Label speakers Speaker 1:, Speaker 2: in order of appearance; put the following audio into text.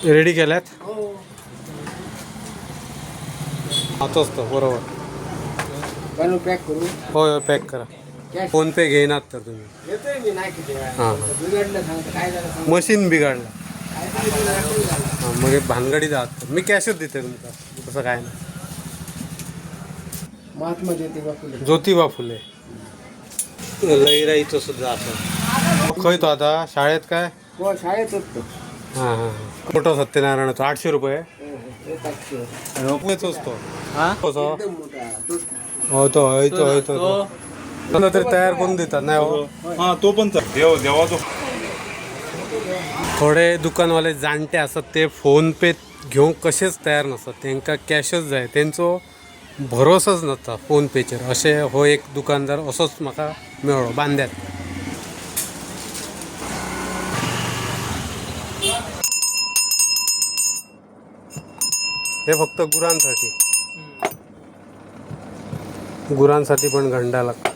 Speaker 1: Ready केल्यात
Speaker 2: हो.
Speaker 1: आतोच तो बरोबर.
Speaker 2: बनवून पॅक करू.
Speaker 1: होय पॅक करा.
Speaker 2: कॅश
Speaker 1: फोन पे घेईनात तर तुम्ही.
Speaker 2: येतोय मी नाही किती वेळा.
Speaker 1: हां
Speaker 2: बिघडलं सांगतो काय झालं सांग.
Speaker 1: मशीन बिघडलं.
Speaker 2: काय तरी बिघडलं झालं.
Speaker 1: हां मग भानगडी जात मी कॅशच देते तुमका तसं काय नाही.
Speaker 2: महात्मा ज्योतिबा फुले.
Speaker 1: ज्योतिबा फुले लईराईचं सुद्धा असं खय तो आता शाळेत काय.
Speaker 2: हो शाळेत होतो.
Speaker 1: हां हां मोठा सत्यनारायणाचा 800 रुपये
Speaker 2: एकदम
Speaker 1: असतो.
Speaker 2: मोठा तोच.
Speaker 1: हो तो होय तो होय तो तरी तयार करून देतात नाही हो.
Speaker 3: हा तो पण देवाचा.
Speaker 1: थोडे दुकानवाले जाणटे असतात ते फोन पे घेऊन कसेच तयार नसतात. त्यांना कॅशच जाय त्यांचो भरोसाच नसता फोन पेचेर. असे हो एक दुकानदार असोच म्हाका मेळ्ळो बांद्यात. हे फक्त गुरांसाठी पण गंडा लागतो.